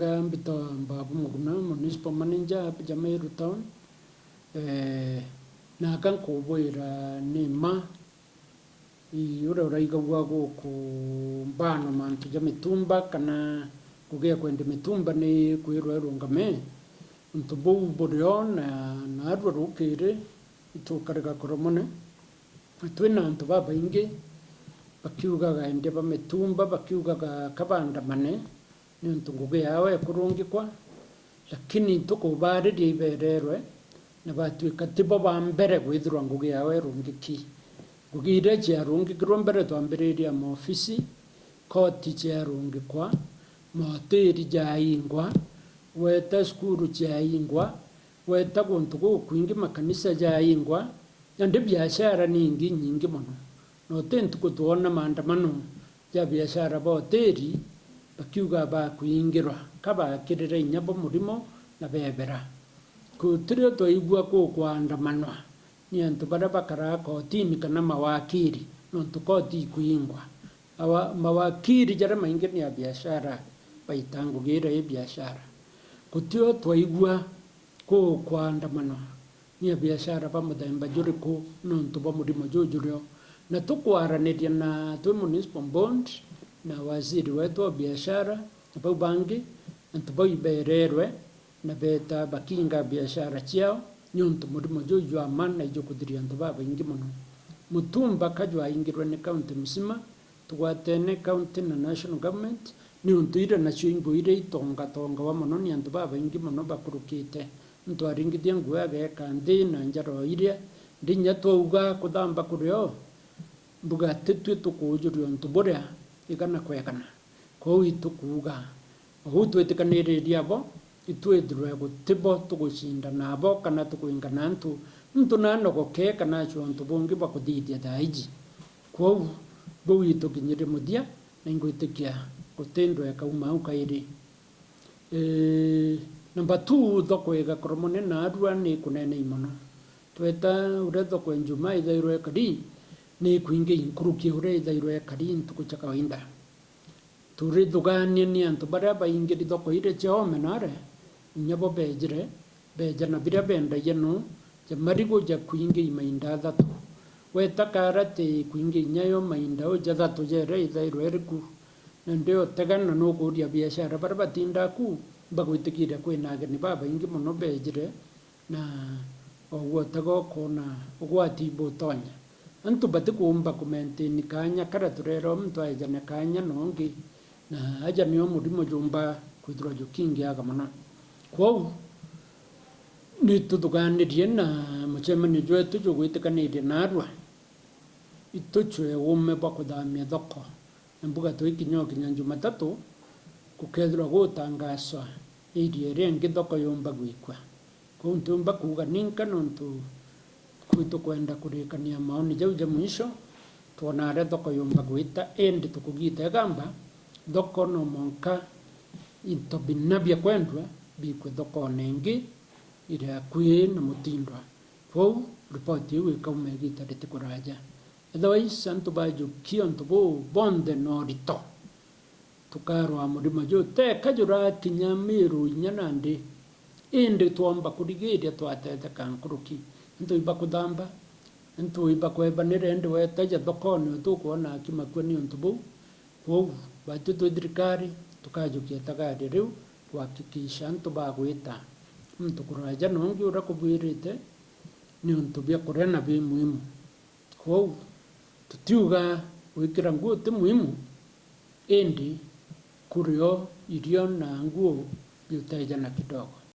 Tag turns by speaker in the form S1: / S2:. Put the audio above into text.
S1: Tuega mbito Babu Muguna, Municipal Manager, Jamairu Town. Na kan kuboira ni ma ura raiga wago ku bano mantu mitumba kana kugea kwende mitumba ni kuirwa rungame unto bo borion na arwa rukire itu karga koromone twina antu baba inge bakiuga ga ende ba mitumba bakiuga ga kabanda mane ni unto kugea awe kurungi kwa lakini tuko bare di bererwe na batu katibo bambere gwithirwa ngugi yawe rungiki ngugi ire cia rungikirwo mbere twambiriria maofisi koti cia rungikwa mahoteri jaingwa weta skuru jaingwa weta guntu gukwingi makanisa jaingwa ande biashara ningi nyingi muno no tentu kutuona maandamano ya biashara ba hoteri bakiuga ba kuingirwa kaba kirira inyabo murimo na bebera kutire toigua ko kuandamanwa ni antu bara bakara kotini kana mawakiri no tukoti kuingwa awa mawakiri jara maingi ni biashara baitangu gira ya biashara kutio toigua ko kuandamanwa ni biashara pamoja juriko no ntuba murimo jojurio na tukwaraniria na tu municipal bond na waziri wetu wa biashara na bangi ntuba ibererwe na beta bakinga biashara chiao nyuntu murimo jojo amana ijo kudhiria ntu baba ingi muno mutumba kajwa ingirwe ne county msima tuwatene county na national government ni untu ire na chimbo ire itonga wa muno ni ntu baba ingi muno bakurukite ntu aringithia nguya geka ndi na njaro ire ndinya twauga kuthamba kurio mbuga tetwe tukujurio ntu boria igana kwekana ko itukuga twetikaniriria abo itwethirwe gutibo tugushinda nabo kana tukuingana ntu nanogoke kana chontu bungi bakuthithia thaiji kwou bo itukinyire muthia na ingwitikia gutindwe kauma ukairi number 2 thoko igakorwo munene na arua ni kunene imono tweta ure thoko njuma ithairwe kadi ni kuingi inkuruki ure ithairwe kadi ntuku cha kawaida turidhuganie ni antu baria baingiri thoko ire chome nare nyabo bejire bejana biria benda yeno ja marigo ja kuingi mainda thatu weta karate kuingi nyayo mainda o ja thatu jere ithairwe riku na ndio tegana no kuria biashara baria batinda ku bagwitikire kwina ageni baba ingi muno bejire na ogwo tago kona ogwati botonya antu batikumba kumaintain kanya kara turero mtu ajane kanya nongi na aja niyo murimo jumba kwithirwa jokingi aga muno kwou ni tutuganirie na muchemani jwetu jugwitikanirie na arua ituchwe ume bakuthamia thoko na mbuga twikinyo kinya Jumatatu kukethirwa gutangaswa irie rengi thoko yumba gwikwa kwou ntumba kuga ninka nontu kwitu kwenda kurikania maoni jau ja mwisho tuonare thoko yumba gwita endi tukugita gamba thoko no monka into binabia kwendwa bikwe thoko nengi ire akwie na mutindwa kwou ripoti iwe kaume gita ritikuraja otherwise antu baju kionto bo bonde no rito tukarwa murima jo te kajura kinyamiru nyanande indi tuomba kurigiria twatete kankuruki ntu ibakudamba ntu ibakweba nirende wetaja thokoni tukuona kimakwe ni untu bu kwou batu thirikari tukajukia tagari riu kuhakikisha ntu bagwita mtu kuraja nongi ura kubwirite ni untu bia kurena bi muhimu kwou tutiuga wikira nguo ti muhimu endi kurio irio na nguo biutaja na kidogo